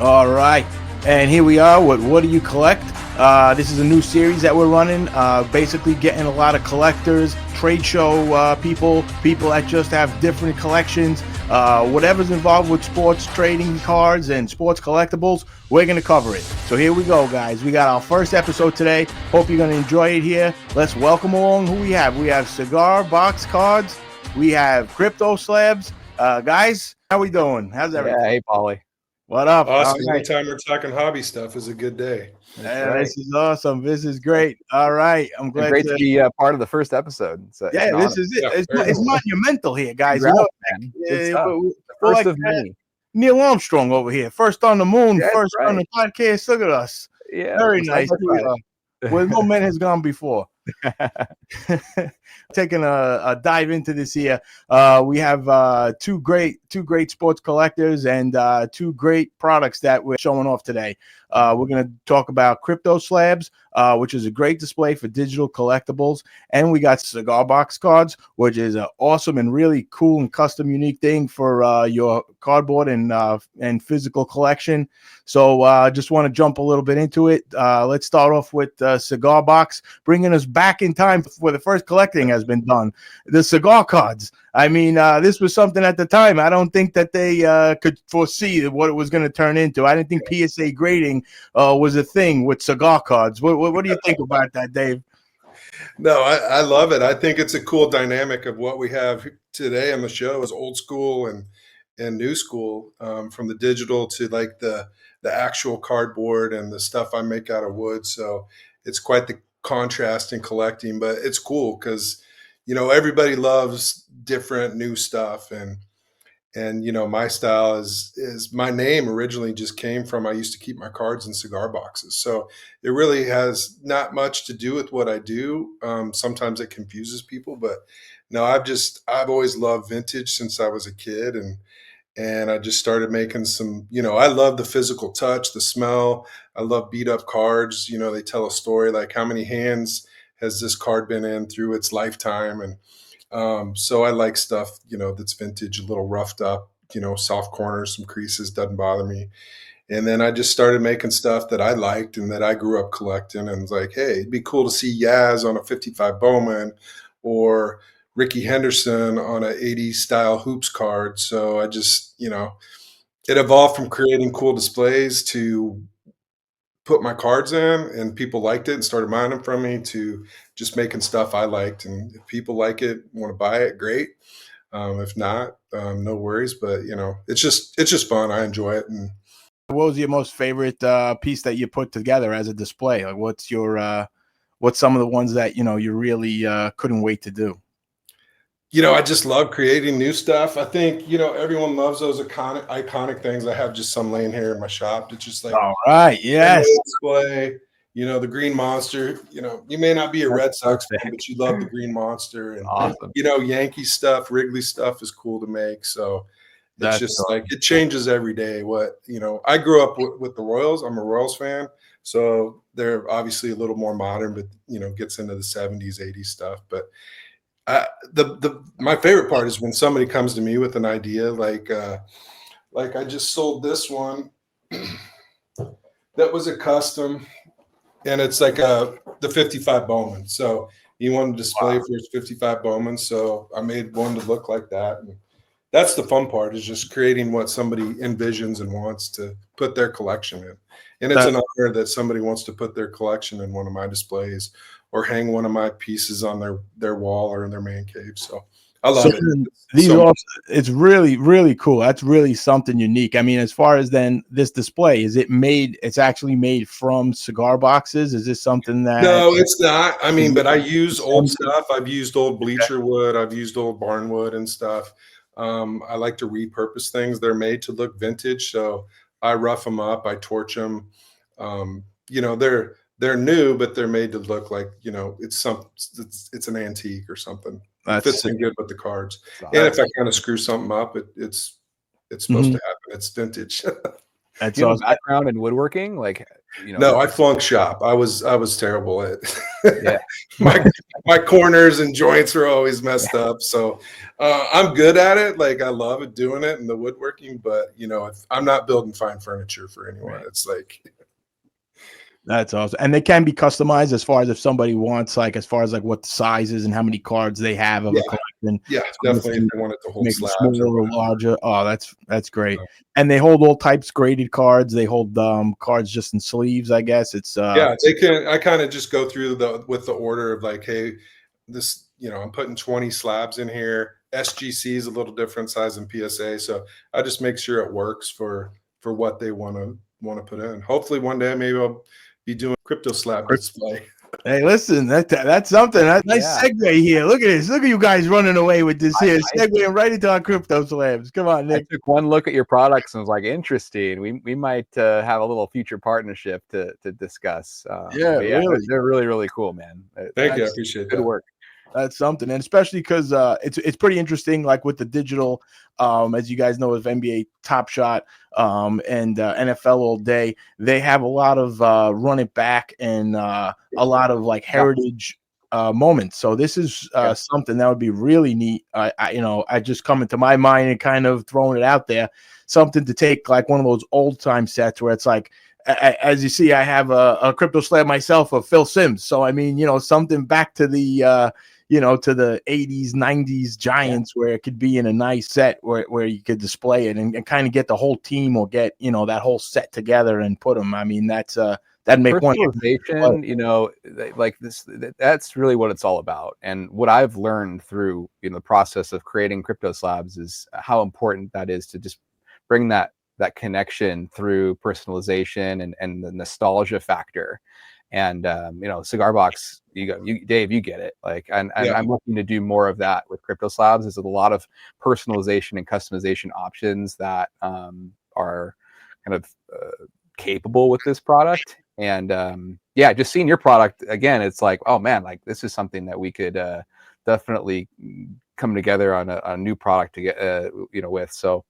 All right, and here we are with What Do You Collect? This is a new series that we're running, basically getting a lot of collectors, trade show people that just have different collections, whatever's involved with sports trading cards and sports collectibles, we're going to cover it. So here we go, guys. We got our first episode today. Hope you're going to enjoy it here. Let's welcome along who we have. We have Cigar Box Cards. We have CryptoSlabs. Guys, how we doing? How's everything? Yeah, hey, Paulie. What up? Awesome. Anytime we're talking hobby stuff is a good day. Right. This is awesome. This is great. All right. I'm glad to be part of the first episode. Yeah, this is it. Yeah, it's monumental here, guys. You know, we're first like of many. Neil Armstrong over here. First on the moon, first on the podcast. Look at us. Yeah. Very nice. Where no man has gone before. Taking a dive into this here. We have two great sports collectors and two great products that we're showing off today. We're going to talk about CryptoSlabs, which is a great display for digital collectibles, and we got Cigar Box Cards, which is an awesome and really cool and custom unique thing for your cardboard and physical collection. So just want to jump a little bit into it. Let's start off with Cigar Box, bringing us back in time where the first collecting has been done. The cigar cards. I mean, this was something at the time. I don't think that they could foresee what it was going to turn into. I didn't think PSA grading was a thing with cigar cards. What do you think about that, Dave? No, I love it. I think it's a cool dynamic of what we have today on the show is old school and new school, from the digital to like the actual cardboard and the stuff I make out of wood. So it's quite the contrast in collecting, but it's cool because, you know, everybody loves different new stuff. And you know, my style is my name originally just came from, I used to keep my cards in cigar boxes. So it really has not much to do with what I do. Sometimes it confuses people, but no, I've always loved vintage since I was a kid. And I just started making some, you know, I love the physical touch, the smell. I love beat up cards. You know, they tell a story like how many hands has this card been in through its lifetime. And so I like stuff, you know, that's vintage, a little roughed up, you know, soft corners, some creases, doesn't bother me. And then I just started making stuff that I liked and that I grew up collecting, and was like, hey, it'd be cool to see Yaz on a 55 Bowman or Ricky Henderson on an 80s style hoops card. So I just, you know, it evolved from creating cool displays to put my cards in, and people liked it and started buying them from me, to just making stuff I liked. And if people like it, want to buy it, great. If not, no worries. But you know, it's just fun. I enjoy it. And what was your most favorite piece that you put together as a display? Like, what's some of the ones that, you know, you really couldn't wait to do? You know, I just love creating new stuff. I think, you know, everyone loves those iconic things. I have just some laying here in my shop. It's just like, all right, yes, display. You know, the green monster. You know, you may not be a Red Sox fan, but you love the green monster. And awesome. You know, Yankee stuff, Wrigley stuff is cool to make. So it's just awesome. Like it changes every day. What, you know, I grew up with the Royals. I'm a Royals fan, so they're obviously a little more modern, but you know, gets into the 70s, 80s stuff. But my favorite part is when somebody comes to me with an idea, like I just sold this one that was a custom, and it's like the 55 Bowman. So he wanted to display for his 55 Bowman, so I made one to look like that. And that's the fun part, is just creating what somebody envisions and wants to put their collection in. And it's an honor that somebody wants to put their collection in one of my displays or hang one of my pieces on their wall or in their man cave. So I love it. It's really, really cool. That's really something unique. I mean, as far as then this display, it's actually made from cigar boxes? Is this something that? No, it's not. I mean, but I use old stuff. I've used old bleacher wood. I've used old barn wood and stuff. I like to repurpose things. They're made to look vintage. So I rough them up. I torch them. You know, they're new, but they're made to look like, you know, it's an antique or something. It fits in good with the cards. And if I kind of screw something up, it's supposed to happen. It's vintage. That's awesome. Background in woodworking, like No, I flunked shop. I was terrible at Yeah. my corners and joints were always messed up. So I'm good at it. Like I love it doing it and the woodworking, but I'm not building fine furniture for anyone. Right. It's like That's awesome. And they can be customized as far as if somebody wants, like, as far as like what the size is and how many cards they have of yeah, a collection. yeah, So definitely if they want it to hold make them slabs or smaller or whatever. larger. Oh, that's great. And they hold all types graded cards. They hold cards just in sleeves, I guess. It's Yeah, they can. I kind of just go through with the order of like, hey, this, I'm putting 20 slabs in here. SGC is a little different size than PSA, so I just make sure it works for what they want to put in. Hopefully, one day maybe I'll be doing crypto slab display. Hey, listen, that's something. Nice Yeah. segue here. Look at this. Look at you guys running away with this here. Segueing right into our CryptoSlabs. Come on, Nick. I took one look at your products and was like, interesting. We might have a little future partnership to discuss. Yeah, really. They're really, really cool, man. Thank you. I appreciate good that. work. That's something, and especially because it's pretty interesting, like with the digital, as you guys know, with NBA Top Shot and NFL All Day, they have a lot of run it back and a lot of like heritage moments. So this is something that would be really neat. I just come into my mind and kind of throwing it out there, something to take like one of those old time sets where it's like. As you see, I have a crypto slab myself of Phil Simms. So I mean, something back to the to the 80s, 90s Giants where it could be in a nice set where you could display it and kind of get the whole team or get, that whole set together and put them. I mean, that'd make one. Personalization, like this, that's really what it's all about. And what I've learned through, the process of creating CryptoSlabs is how important that is to just bring that connection through personalization and the nostalgia factor. And Cigar Box, Dave, you get it. Like, and I'm looking to do more of that with CryptoSlabs. There's a lot of personalization and customization options that are kind of capable with this product. And just seeing your product again, it's like, oh man, like this is something that we could definitely come together on a new product to get with. So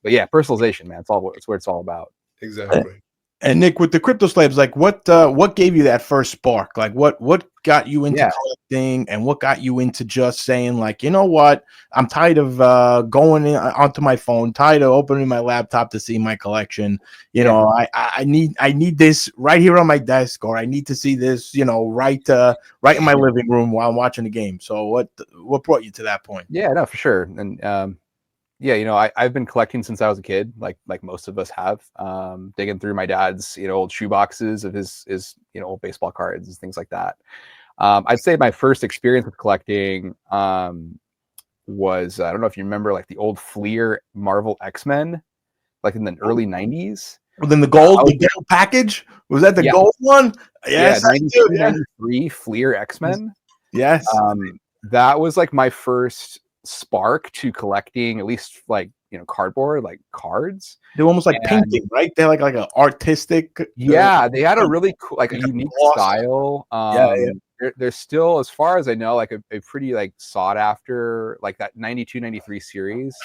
but yeah, personalization, man, it's what it's all about. Exactly. And Nick, with the CryptoSlabs, like what gave you that first spark? Like what got you into collecting, and what got you into just saying like, you know what, I'm tired of going onto my phone, tired of opening my laptop to see my collection. I need this right here on my desk, or I need to see this, right in my living room while I'm watching the game. So what brought you to that point? Yeah, no, for sure. And I've been collecting since I was a kid, like most of us have, digging through my dad's, old shoe boxes of his old baseball cards and things like that. I'd say my first experience with collecting was, I don't know if you remember, like the old Fleer Marvel X-Men, like in the early 90s. Well, then the gold package, was that the gold one? Yes, 92, 93 Fleer X-Men. Yes. That was like my first spark to collecting, at least like cardboard, like cards. They're almost like painting, right? They're like an artistic. They had a really cool, like a unique style. They're still, as far as I know, like a pretty like sought after, like that 92, 93 series.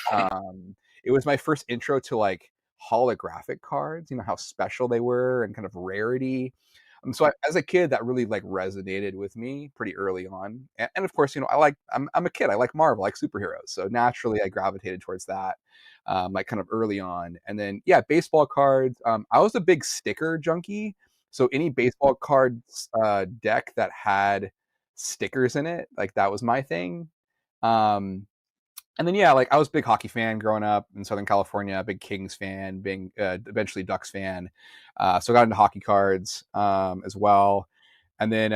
It was my first intro to like holographic cards, how special they were and kind of rarity. So as a kid, that really like resonated with me pretty early on. And of course, I'm a kid. I like Marvel, I like superheroes. So naturally I gravitated towards that, like kind of early on. And then, baseball cards. I was a big sticker junkie. So any baseball cards deck that had stickers in it, like that was my thing. And then, like I was a big hockey fan growing up in Southern California, big Kings fan, being eventually Ducks fan. So I got into hockey cards as well. And then,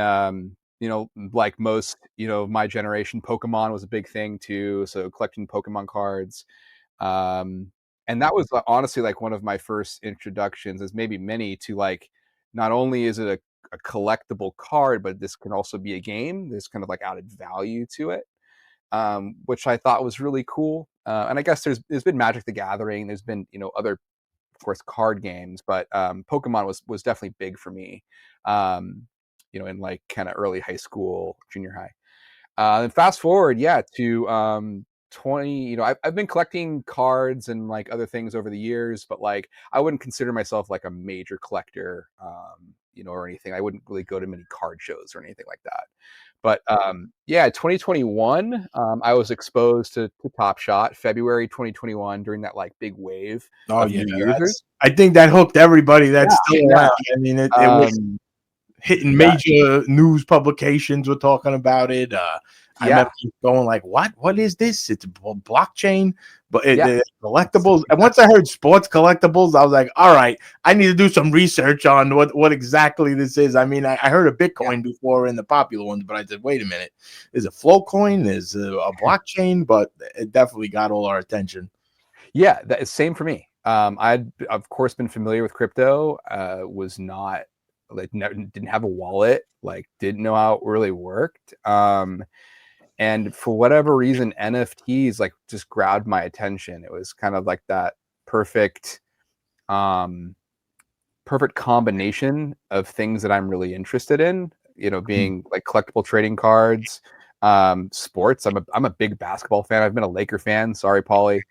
like most, my generation, Pokemon was a big thing too. So collecting Pokemon cards. And that was honestly like one of my first introductions, as maybe many, to like, not only is it a collectible card, but this can also be a game. There's kind of like added value to it. Which I thought was really cool. And I guess there's been Magic the Gathering. There's been, other, of course, card games, but Pokemon was definitely big for me, in like kind of early high school, junior high. And fast forward, to 20, I've been collecting cards and like other things over the years, but like I wouldn't consider myself like a major collector, or anything. I wouldn't really go to many card shows or anything like that. But 2021, I was exposed to Top Shot February 2021 during that like big wave of new users. I think that hooked everybody that's still around. I mean, it was hitting major news publications were talking about it. I remember going like, what is this? It's a blockchain, but collectibles. And once I heard sports collectibles, I was like, all right, I need to do some research on what exactly this is. I mean, I heard of Bitcoin before in the popular ones, but I said, wait a minute, there's a flow coin, there's a blockchain, but it definitely got all our attention. Yeah, that's same for me. I'd of course been familiar with crypto, was not like didn't have a wallet, like didn't know how it really worked. And for whatever reason, NFTs like just grabbed my attention. It was kind of like that perfect combination of things that I'm really interested in, being like collectible trading cards, sports. I'm a big basketball fan. I've been a Laker fan. Sorry, Paulie,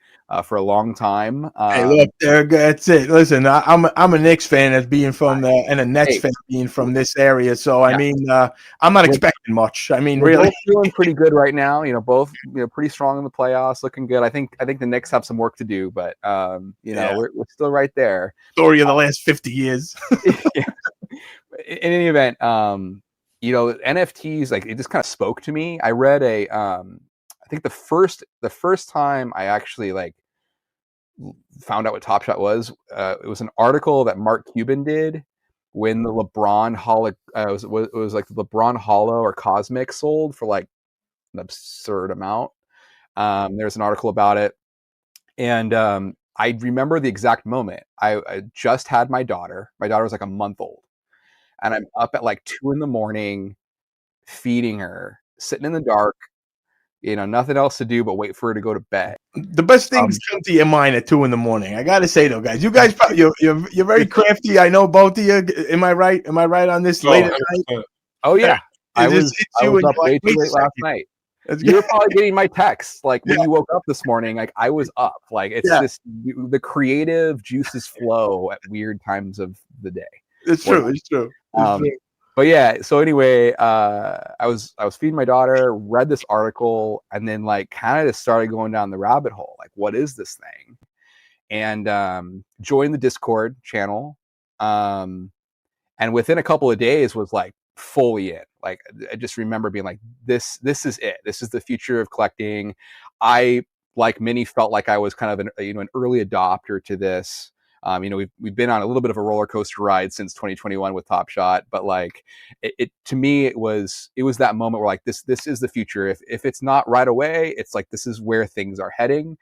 for a long time. Hey, look, that's it. Listen, I'm a Knicks fan as being from and a Nets fan being from this area. So I mean, I'm not expecting much. I mean, really, both feeling pretty good right now. Both pretty strong in the playoffs, looking good. I think the Knicks have some work to do, but we're still right there. Story of the last 50 years. In any event, NFTs, like it just kind of spoke to me. I read I think the first time I actually like found out what Top Shot was, it was an article that Mark Cuban did when the LeBron holo, it was like the LeBron holo or cosmic sold for like an absurd amount. There's an article about it, and I remember the exact moment. I just had my daughter. My daughter was like a month old, and I'm up at like 2 a.m. feeding her, sitting in the dark, nothing else to do but wait for her to go to bed. The best things come to your mind at 2 a.m. I gotta say though, guys, you guys, you're very crafty. I know both of you. Am I right? Am I right on this late at night? Oh yeah, I was up way too late last night. You were probably getting my texts like when you woke up this morning. Like I was up. Like it's just the creative juices flow at weird times of the day. It's true. It's true. But yeah, so anyway, I was feeding my daughter, read this article, and then like kind of just started going down the rabbit hole. Like, what is this thing? And joined the Discord channel. And within a couple of days was like fully in. Like I just remember being like, this is it. This is the future of collecting. I, like many, felt like I was kind of an early adopter to this. We've been on a little bit of a roller coaster ride since 2021 with Top Shot, but like it to me, it was that moment where like this is the future. If it's not right away, it's like this is where things are heading.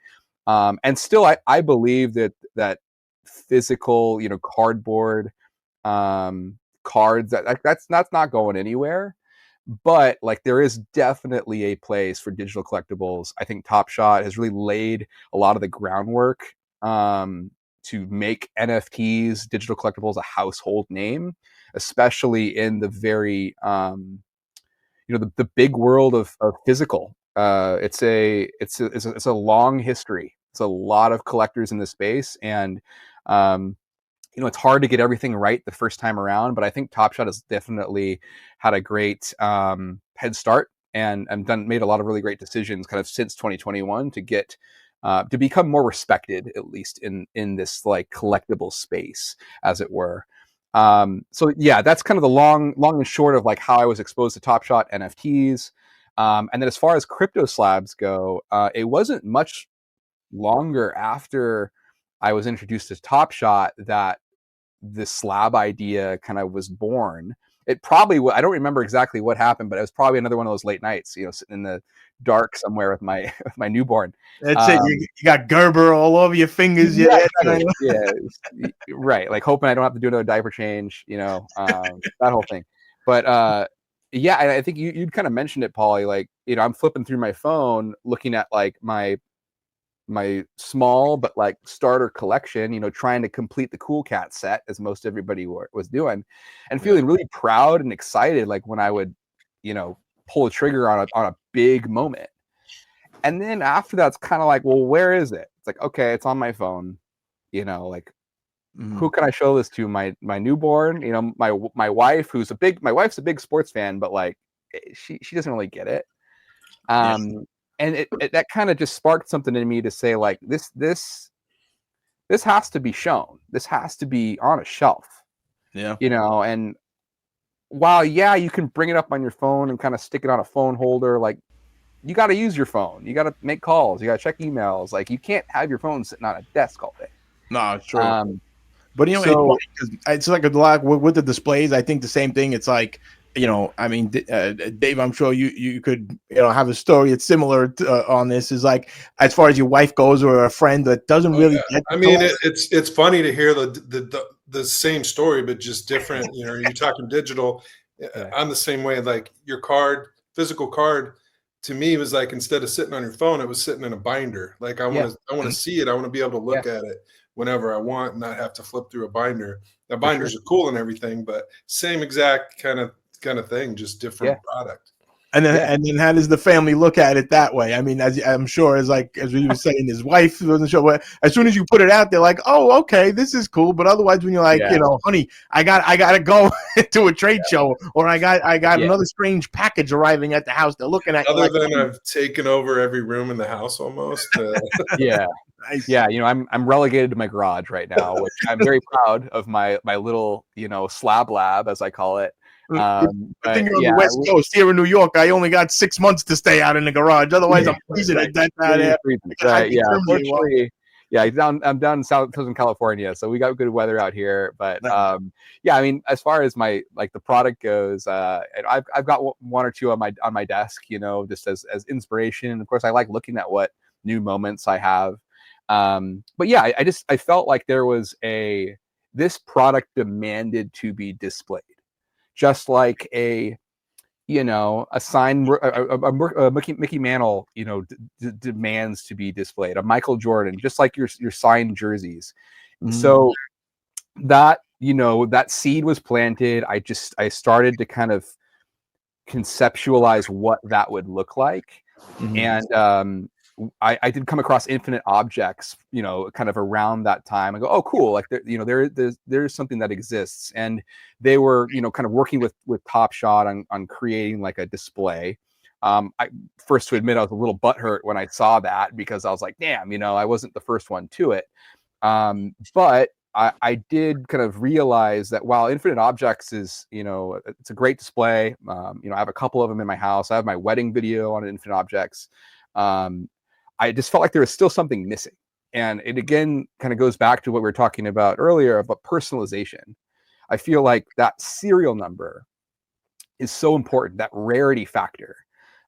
And still, I believe that physical, cardboard cards that's not going anywhere. But like there is definitely a place for digital collectibles. I think Top Shot has really laid a lot of the groundwork to make NFTs, digital collectibles, a household name, especially in the very the big world of physical. It's a long history. It's a lot of collectors in this space, and it's hard to get everything right the first time around. But I think Top Shot has definitely had a great head start and made a lot of really great decisions kind of since 2021 to get to become more respected, at least in this like collectible space, as it were. So yeah, that's kind of the long and short of like how I was exposed to Top Shot NFTs. And then as far as CryptoSlabs go, it wasn't much longer after I was introduced to Top Shot that the slab idea kind of was born. It probably, I don't remember exactly what happened, but it was probably another one of those late nights, sitting in the dark somewhere with my newborn. That's it. You got Gerber all over your fingers. Yeah, right. Like hoping I don't have to do another diaper change, that whole thing. But yeah, I think you'd kind of mentioned it, Paulie. Like, I'm flipping through my phone, looking at like my small but like starter collection, trying to complete the Cool Cat set as most everybody was doing, and feeling really proud and excited like when I would pull a trigger on a big moment. And then after that's kind of like, well, where is it? It's like, okay, it's on my phone. Like, who can I show this to? My newborn, my wife, my wife's a big sports fan, but like she doesn't really get it. And it that kind of just sparked something in me to say, like, this has to be shown. This has to be on a shelf. Yeah. And while, yeah, you can bring it up on your phone and kind of stick it on a phone holder, like, you got to use your phone. You got to make calls. You got to check emails. Like, you can't have your phone sitting on a desk all day. No, it's true. But it's like a lot with the displays. I think the same thing. It's like, I mean, Dave, I'm sure you could have a story that's similar to, on this. Is like, as far as your wife goes, or a friend that doesn't really get. I mean, it's funny to hear the same story, but just different. You're talking digital. Yeah. I'm the same way. Like, your physical card, to me, was like, instead of sitting on your phone, it was sitting in a binder. Like, I want to see it. I want to be able to look at it whenever I want, and not have to flip through a binder. Now, binders are cool and everything, but same exact kind of thing, just different product. And then how does the family look at it that way? I mean, as I'm sure, as we were saying, his wife wasn't sure. But as soon as you put it out, they're like, "Oh, okay, this is cool." But otherwise, when you're like, honey, I gotta go to a trade show, or I got another strange package arriving at the house. They're looking at. Other than I've taken over every room in the house almost. Yeah. Yeah, I'm relegated to my garage right now, which I'm very proud of my little, slab lab, as I call it. I think you're on the West Coast. Here in New York, I only got 6 months to stay out in the garage. Otherwise, I'm freezing to death out there. Right? Yeah. Unfortunately, I'm down in Southern California, so we got good weather out here. But I mean, as far as the product goes, I've got one or two on my desk, just as inspiration. Of course, I like looking at what new moments I have. But yeah, I felt like there was this product demanded to be displayed. Just like a sign, a Mickey Mantle, demands to be displayed. A Michael Jordan, just like your signed jerseys. So that that seed was planted. I started to kind of conceptualize what that would look like, and I did come across Infinite Objects, kind of around that time. I go, oh, cool. Like, there's something that exists. And they were, kind of working with Top Shot on creating like a display. I first to admit, I was a little butthurt when I saw that, because I was like, damn, I wasn't the first one to it. But I did kind of realize that while Infinite Objects is, it's a great display. I have a couple of them in my house. I have my wedding video on Infinite Objects. I just felt like there was still something missing. And it again kind of goes back to what we were talking about earlier about personalization. I feel like that serial number is so important, that rarity factor,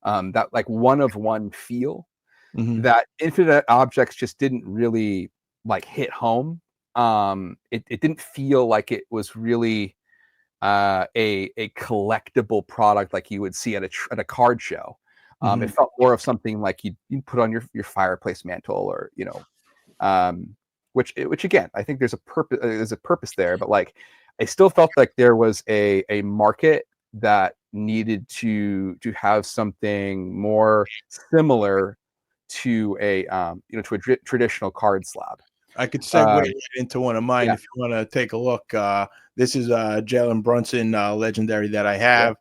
that like one of one feel, that Infinite Objects just didn't really like hit home. It didn't feel like it was really a collectible product like you would see at a card show. It felt more of something like you'd put on your fireplace mantle, or which again, I think there's a purpose there, but like I still felt like there was a market that needed to have something more similar to a traditional card slab. I could segue right into one of mine if you want to take a look. This is Jalen Brunson Legendary that I have.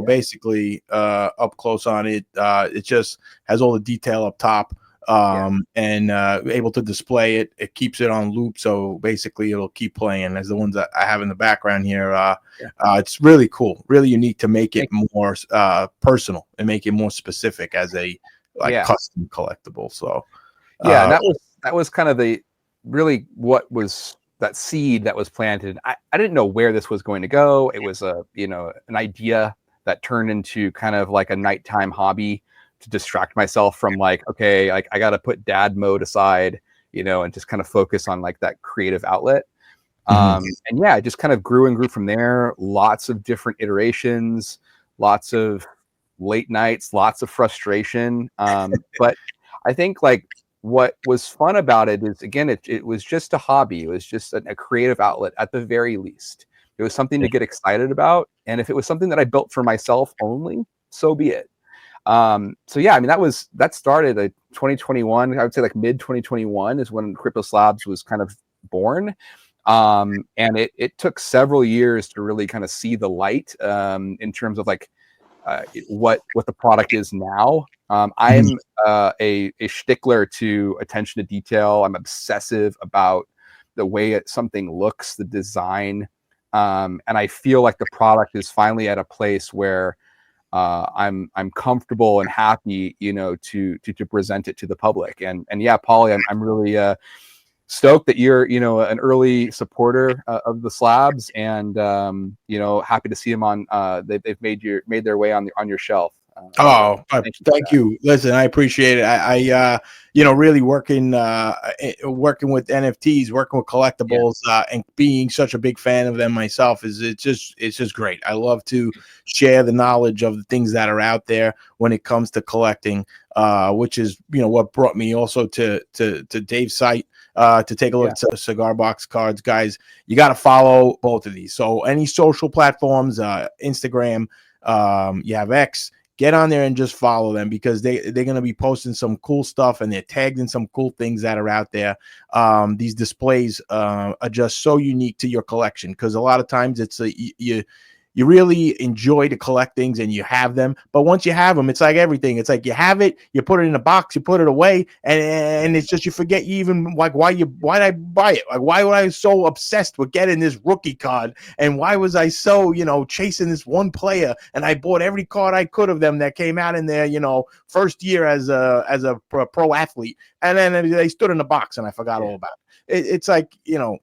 Basically, up close on it, it just has all the detail up top, and able to display it. It keeps it on loop, so basically it'll keep playing. As the ones that I have in the background here, it's really cool, really unique to make it more personal and make it more specific as a custom collectible. So that was kind of the really what was that seed that was planted. I didn't know where this was going to go. It was an idea that turned into kind of like a nighttime hobby to distract myself from like, okay, like I got to put dad mode aside, and just kind of focus on like that creative outlet. And it just kind of grew and grew from there. Lots of different iterations, lots of late nights, lots of frustration. But I think like what was fun about it is, again, it was just a hobby. It was just a creative outlet at the very least. It was something to get excited about. And if it was something that I built for myself only, so be it. So yeah, I mean, that started like 2021. I would say like mid 2021 is when CryptoSlabs was kind of born. And it took several years to really kind of see the light in terms of like what the product is now. I'm a stickler to attention to detail. I'm obsessive about the way something looks, the design, and I feel like the product is finally at a place where I'm comfortable and happy, to present it to the public. And yeah, Paulie, I'm really stoked that you're an early supporter of the slabs, and happy to see them on they've made their way on your shelf. Thank you. Listen, I appreciate it. I really working with NFTs, working with collectibles, and being such a big fan of them myself it's just great. I love to share the knowledge of the things that are out there when it comes to collecting, which is what brought me also to Dave's site to take a look at Cigar Box Cards. Guys, you got to follow both of these. So any social platforms, Instagram, you have X. Get on there and just follow them, because they're going to be posting some cool stuff, and they're tagged in some cool things that are out there. These displays are just so unique to your collection, because a lot of times it's you really enjoy to collect things and you have them, but once you have them, it's like everything. It's like you have it, you put it in a box, you put it away, and it's just you forget you even like why did I buy it? Like, why was I so obsessed with getting this rookie card, and why was I so chasing this one player, and I bought every card I could of them that came out in their first year as a pro athlete, and then they stood in the box and I forgot all about it. It's like,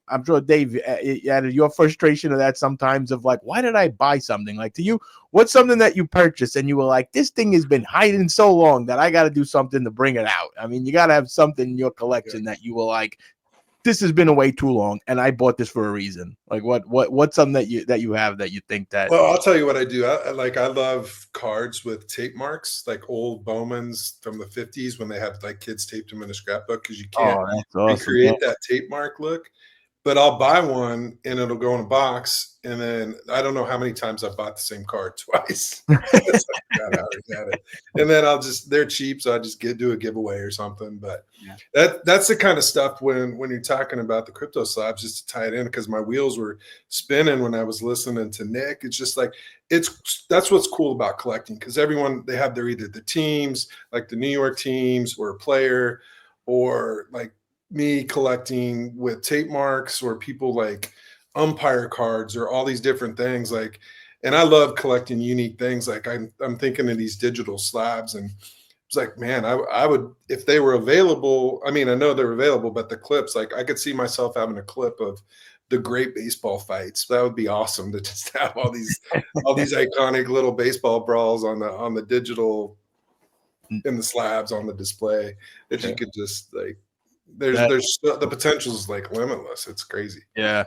I'm sure Dave added your frustration of that sometimes, of like, why did I buy something? Like, to you, what's something that you purchased and you were like, this thing has been hiding so long that I got to do something to bring it out? I mean, you got to have something in your collection that you were like, this has been away too long, and I bought this for a reason. Like, what's something that you have that you think that? Well, I'll tell you what I do. I love cards with tape marks, like old Bowmans from the 50s when they had like kids taped them in a scrapbook, because you can't recreate that tape mark look. But I'll buy one and it'll go in a box, and then I don't know how many times I've bought the same card twice. And then they're cheap, so I just do a giveaway or something. But that's the kind of stuff when you're talking about the CryptoSlabs, just to tie it in, because my wheels were spinning when I was listening to Nick. It's just like that's what's cool about collecting, because everyone, they have either the teams, like the New York teams, or a player, or like me collecting with tape marks, or people like umpire cards, or all these different things. Like, and I love collecting unique things. Like I'm thinking of these digital slabs, and it's like, man, I would, if they were available. I mean, I know they're available, but the clips, like I could see myself having a clip of the great baseball fights. That would be awesome, to just have all these iconic little baseball brawls on the digital, in the slabs on the display, that you could just like. There's the potential is like limitless. It's crazy. Yeah.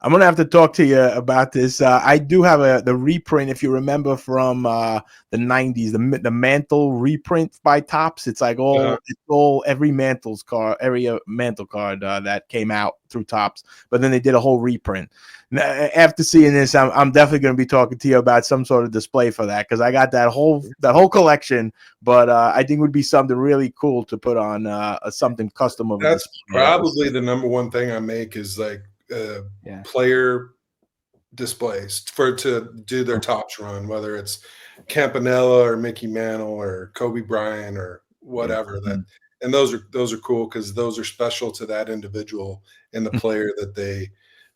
I'm gonna have to talk to you about this. I do have the reprint, if you remember, from the 90s, the Mantle reprint by Topps. It's like every mantle card that came out through Topps, but then they did a whole reprint. Now, after seeing this, I'm definitely gonna be talking to you about some sort of display for that, because I got that whole collection. But I think it would be something really cool to put on something custom of. That's probably the number one thing I make, is like player displays to do their Topps run, whether it's Campanella or Mickey Mantle or Kobe Bryant or whatever. And those are cool, because those are special to that individual and the player that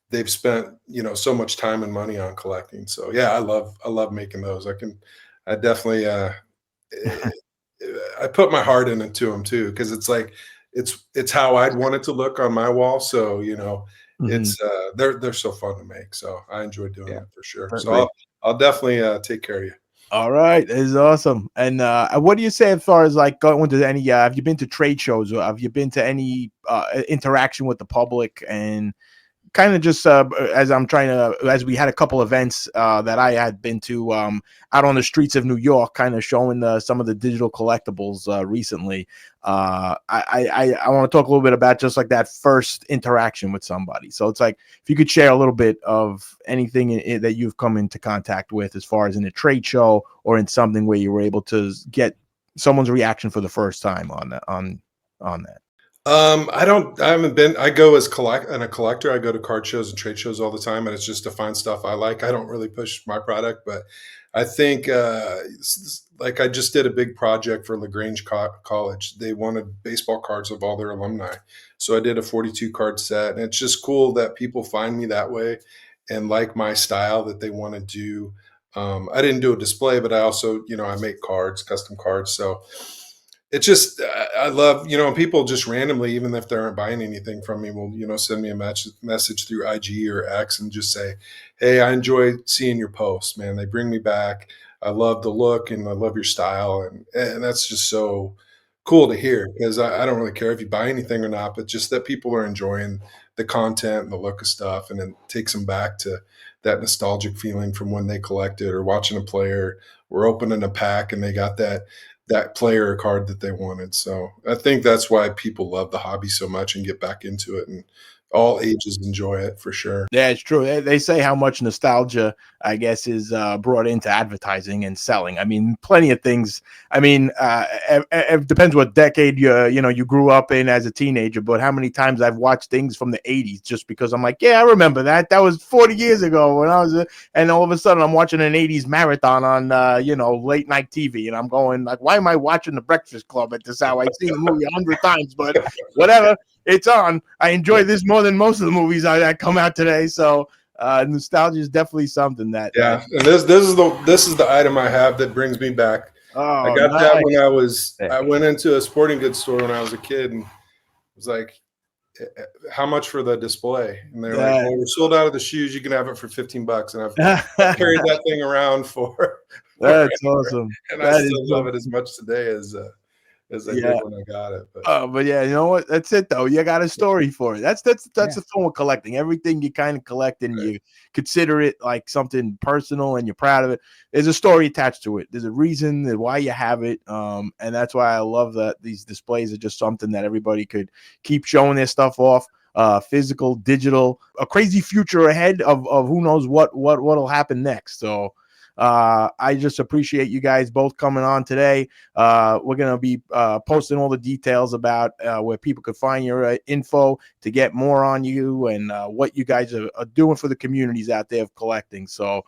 they've spent so much time and money on collecting. So yeah, I love making those. I definitely I put my heart into them too, because it's like it's how I'd want it to look on my wall. So it's they're so fun to make. So I enjoy doing it for sure. So I'll definitely take care of you. All right, this is awesome. And what do you say as far as like going to any? Have you been to trade shows, or have you been to any interaction with the public and kind of just as we had a couple events that I had been to out on the streets of New York, kind of showing some of the digital collectibles recently. I want to talk a little bit about just like that first interaction with somebody. So it's like, if you could share a little bit of anything that you've come into contact with, as far as in a trade show or in something where you were able to get someone's reaction for the first time on that. I haven't been. I go as a collector. I go to card shows and trade shows all the time, and it's just to find stuff I like. I don't really push my product, but I think like I just did a big project for LaGrange College. They wanted baseball cards of all their alumni, so I did a 42 card set, and it's just cool that people find me that way and like my style, that they want to do. I didn't do a display, but I also, I make cards, custom cards, so. It's just, I love, people just randomly, even if they aren't buying anything from me, will, send me a message through IG or X and just say, hey, I enjoy seeing your posts, man. They bring me back. I love the look and I love your style. And that's just so cool to hear, because I don't really care if you buy anything or not, but just that people are enjoying the content and the look of stuff. And it takes them back to that nostalgic feeling from when they collected, or watching a player or opening a pack and they got that player card that they wanted. So I think that's why people love the hobby so much and get back into it, and all ages enjoy it for sure. Yeah, it's true. They say how much nostalgia, I guess, is brought into advertising and selling. I mean, plenty of things. I mean, it depends what decade you grew up in as a teenager, but how many times I've watched things from the 80s just because I'm like, yeah, I remember that. That was 40 years ago when I was and all of a sudden I'm watching an 80s marathon on late night TV, and I'm going like, why am I watching The Breakfast Club at this hour? I've seen the movie 100 times, but whatever. It's on. I enjoy this more than most of the movies that come out today. So nostalgia is definitely something that. Yeah, and this is the item I have that brings me back. Oh, I got that when I went into a sporting goods store when I was a kid, and was like, how much for the display? And they're like, well, we're sold out of the shoes. You can have it for $15. And I've carried that thing around for. That's awesome. And I still love it as much today as I did when I got it. But yeah, you know what? That's it though. You got a story for it. That's the fun with collecting. Everything you kind of collect and you consider it like something personal and you're proud of it. There's a story attached to it. There's a reason why you have it. And that's why I love that these displays are just something that everybody could keep showing their stuff off. Physical, digital, a crazy future ahead of who knows what'll happen next. So I just appreciate you guys both coming on today. We're going to be posting all the details about where people could find your info to get more on you and what you guys are doing for the communities out there of collecting. So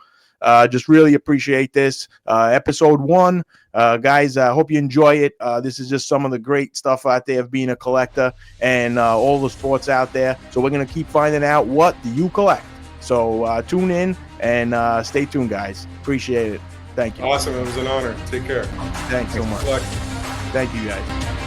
just really appreciate this. Episode 1. Guys, I hope you enjoy it. This is just some of the great stuff out there of being a collector and all the sports out there. So we're going to keep finding out, what do you collect? So tune in and stay tuned, guys. Appreciate it. Thank you. Awesome. It was an honor. Take care. Thanks so much. Thank you, guys.